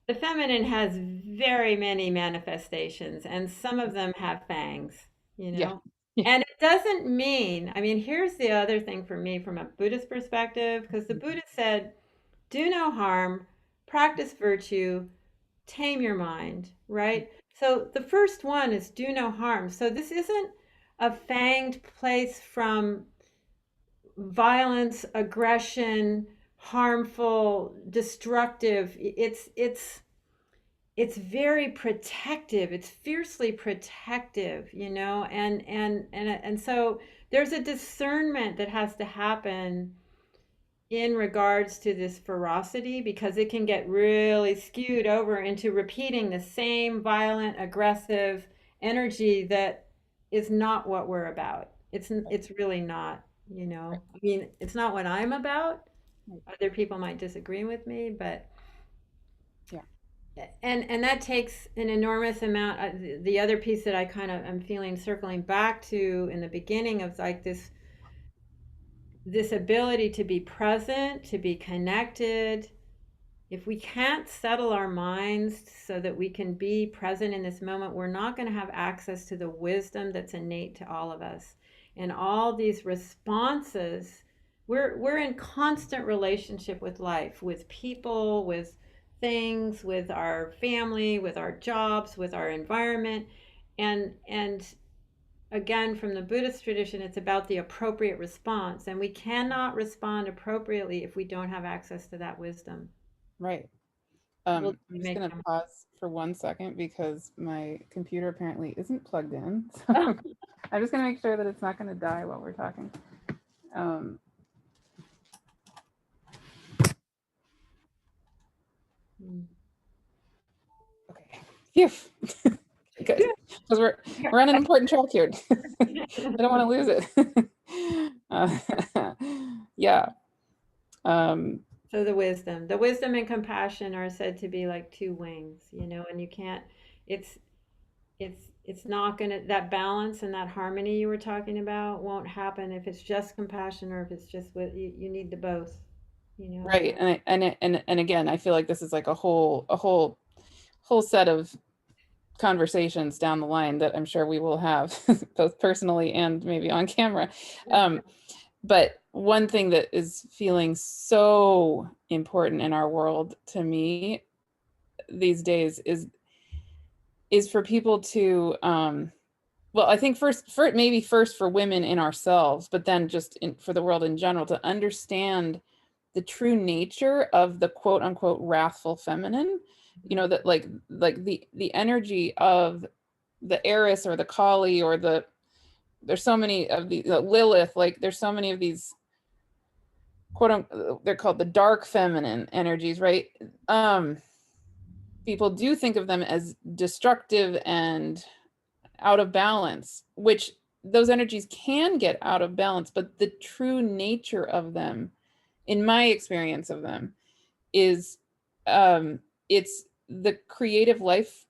The feminine has very many manifestations, and some of them have fangs, you
yeah,
know.
yeah.
And it doesn't mean, I mean, here's the other thing for me from a Buddhist perspective, because the Buddha said, do no harm, practice virtue, tame your mind, right? So the first one is do no harm. So this isn't a fanged place from violence, aggression, harmful, destructive. It's very protective. It's fiercely protective, you know, and so there's a discernment that has to happen in regards to this ferocity, because it can get really skewed over into repeating the same violent, aggressive energy that is not what we're about. It's really not, you
Right,
know. I mean, it's not what I'm about.
right.
Other people might disagree with me, but
Yeah,
and that takes an enormous amount. The other piece that I kind of am feeling circling back to in the beginning of like this ability to be present, to be connected. If we can't settle our minds so that we can be present in this moment, we're not going to have access to the wisdom that's innate to all of us. And all these responses, we're in constant relationship with life, with people, with things, with our family, with our jobs, with our environment. And again, from the Buddhist tradition, it's about the appropriate response. And we cannot respond appropriately if we don't have access to that wisdom.
right.
We'll
I'm just
make
gonna
them.
pause for 1 second because my computer apparently isn't plugged in.
Oh,
So I'm just gonna make sure that it's not gonna die while we're talking. Um,
mm.
okay. Phew. Good. Because we're on an important track here. I don't want to lose it. Yeah. Um,
So the wisdom and compassion are said to be like two wings, you know, and you can't. It's it's not gonna, that balance and that harmony you were talking about won't happen if it's just compassion or if it's just with you. You need the both, you know.
right. And again, I feel like this is like a whole set of conversations down the line that I'm sure we will have both personally and maybe on camera. Um, But one thing that is feeling so important in our world to me these days is for people to well, I think first for women in ourselves, but then for the world in general, to understand the true nature of the quote unquote wrathful feminine. You know, that like the energy of the Eris or the Kali or there's so many of the Lilith, like there's so many of these quote unquote, they're called the dark feminine energies, right? um People do think of them as destructive and out of balance, which those energies can get out of balance, but the true nature of them, in my experience of them, is it's the creative life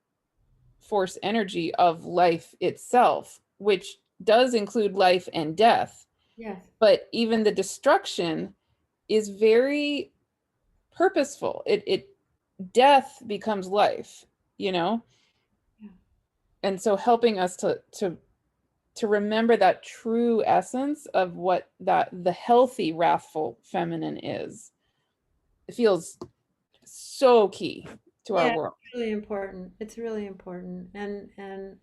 force energy of life itself, which does include life and death.
Yes.
But even the destruction is very purposeful. It death becomes life, you know?
Yeah.
And so helping us to remember that true essence of what that the healthy wrathful feminine is, it feels so key to our
Yeah,
world.
it's really important. It's really important. And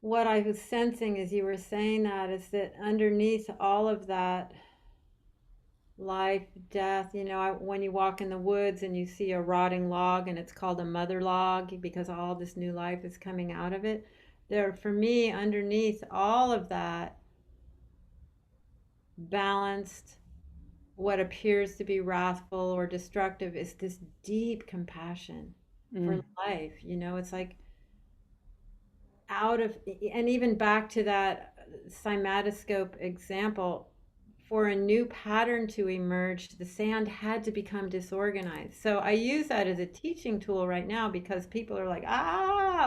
what I was sensing as you were saying that is that underneath all of that life, death, when you walk in the woods and you see a rotting log and it's called a mother log because all this new life is coming out of it. There, for me, underneath all of that balanced, what appears to be wrathful or destructive is this deep compassion for
Mm,
life. It's like out of, and even back to that cymatoscope example, for a new pattern to emerge, the sand had to become disorganized. So I use that as a teaching tool right now because people are like,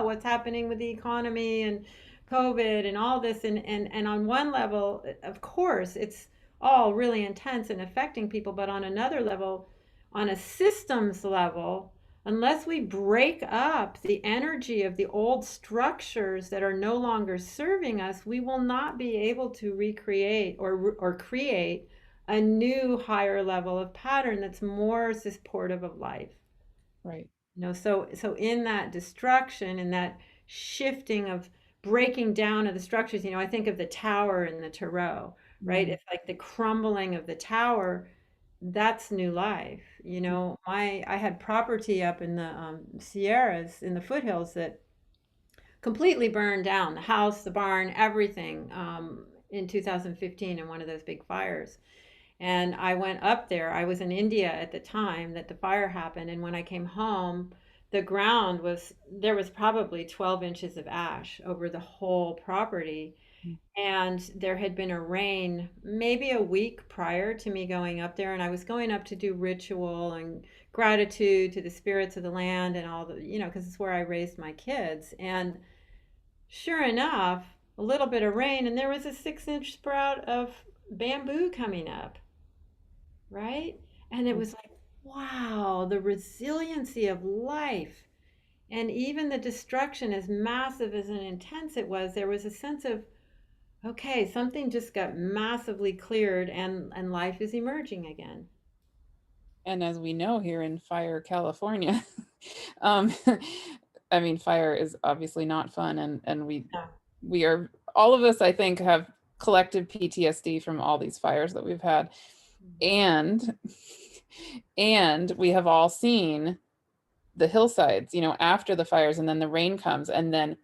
what's happening with the economy and COVID and all this. And on one level, of course, it's all really intense and affecting people. But on another level, on a systems level, unless we break up the energy of the old structures that are no longer serving us, we will not be able to recreate or create a new higher level of pattern that's more supportive of life.
right.
So in that destruction and that shifting of breaking down of the structures, I think of the tower in the tarot, right?
Mm,
It's like the crumbling of the tower. That's new life. I had property up in the Sierras in the foothills that completely burned down, the house, the barn, everything, in 2015 in one of those big fires. And I went up there. I was in India at the time that the fire happened. And when I came home, the ground there was probably 12 inches of ash over the whole property.
mm,
And there had been a rain maybe a week prior to me going up there. And I was going up to do ritual and gratitude to the spirits of the land and all because it's where I raised my kids. And sure enough, a little bit of rain, and there was a 6-inch sprout of bamboo coming up, right? And it
mm.
was like, wow, the resiliency of life. And even the destruction, as massive as and intense it was, there was a sense of, okay, something just got massively cleared and life is emerging again.
And as we know here in Fire, California, um, I mean, fire is obviously not fun, and
Yeah.
we are all of us, I think, have collective PTSD from all these fires that we've had, and and we have all seen the hillsides, after the fires, and then the rain comes, and then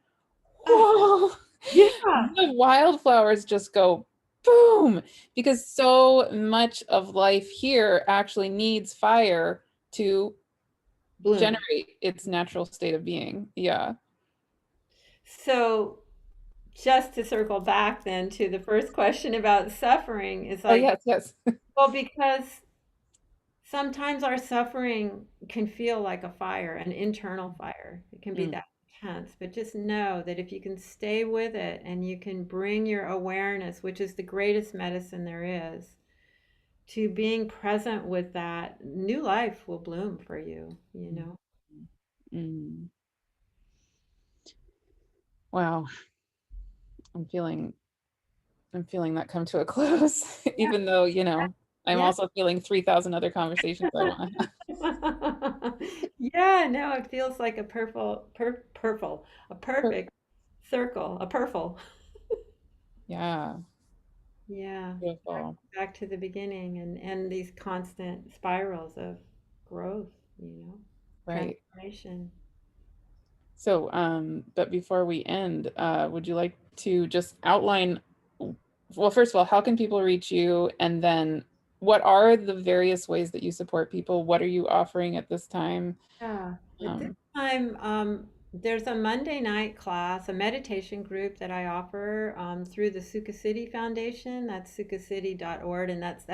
Ah,
whoa,
yeah.
the wildflowers just go boom, because so much of life here actually needs fire to
Bloom.
generate its natural state of being. Yeah.
So just to circle back then to the first question about suffering is
Oh,
like,
yes, yes.
well, because sometimes our suffering can feel like a fire, an internal fire. It can be
Mm,
that intense, but just know that if you can stay with it and you can bring your awareness, which is the greatest medicine there is, to being present with that, new life will bloom for you.
mm, mm. Wow. I'm feeling I'm feeling that come to a close, even though, I'm
Yeah.
also feeling 3,000 other conversations I want to have.
Yeah, no, it feels like a a
Per-
perfect circle, a purple.
Yeah,
Yeah,
beautiful.
back to the beginning and these constant spirals of growth,
Right.
transformation.
So, but before we end, would you like to just outline, well, first of all, how can people reach you? And then what are the various ways that you support people? What are you offering at this time?
Yeah. At this
Um,
time, there's a Monday night class, a meditation group that I offer through the Sukha City Foundation. That's sukhacity.org, and that's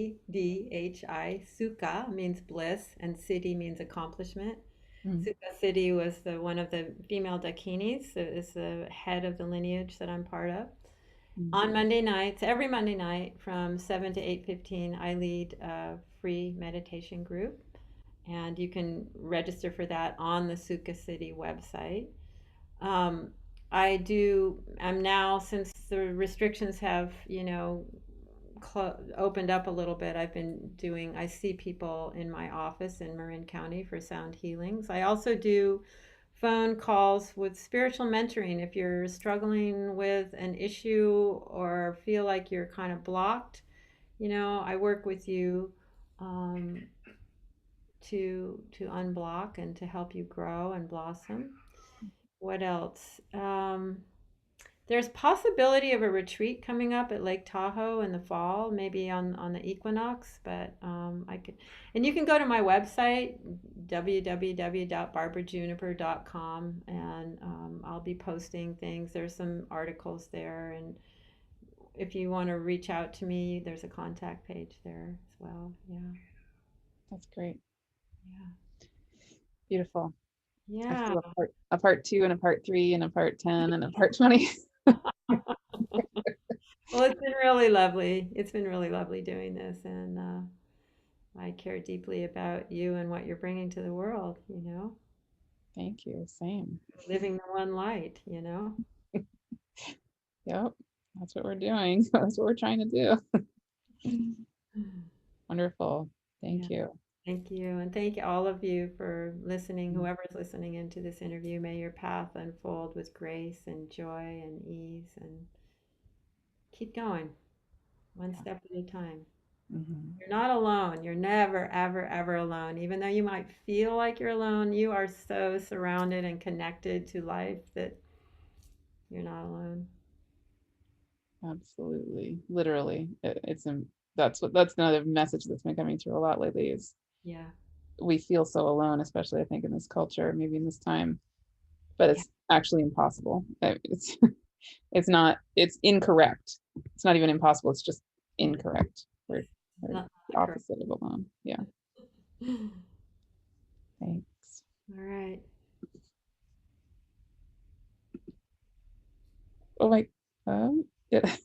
SUKHASIDDHI. Sukha means bliss, and city means accomplishment.
mm,
Sukha City was the one of the female Dakinis, so is the head of the lineage that I'm part of.
mm,
On Monday nights, every Monday night from 7 to 8:15, I lead a free meditation group, and you can register for that on the Sukha City website. Um, I'm now, since the restrictions have, opened up a little bit, I see people in my office in Marin County for sound healings. I also do phone calls with spiritual mentoring. If you're struggling with an issue or feel like you're kind of blocked, I work with you um, to unblock and to help you grow and blossom. What else? There's possibility of a retreat coming up at Lake Tahoe in the fall, maybe on the equinox. But I could, and you can go to my website www.barbarajuniper.com, and I'll be posting things. There's some articles there, and if you want to reach out to me, there's a contact page there as well. Yeah,
that's great.
yeah,
Beautiful. I
yeah.
feel a part two and a part three and a part 10 and a part 20.
Well, it's been really lovely. It's been really lovely doing this, and I care deeply about you and what you're bringing to the world,
Thank you. Same.
living the one light.
Yep. That's what we're doing. That's what we're trying to do. Wonderful.
Yeah,
Thank you.
thank you. And thank all of you for listening. Whoever's listening into this interview, may your path unfold with grace and joy and ease, and keep going one
Yeah.
step at a time.
Mhm.
You're not alone. You're never, ever, ever alone. Even though you might feel like you're alone, you are so surrounded and connected to life that you're not alone.
Absolutely. Literally. That's another message that's been coming through a lot lately is
Yeah.
we feel so alone, especially I think in this culture, maybe in this time, but
Yeah.
it's actually impossible. It's not, it's incorrect. It's not even impossible. It's just incorrect. We're the
Not correct.
opposite of alone. Yeah. Thanks.
All right.
Oh my, yeah.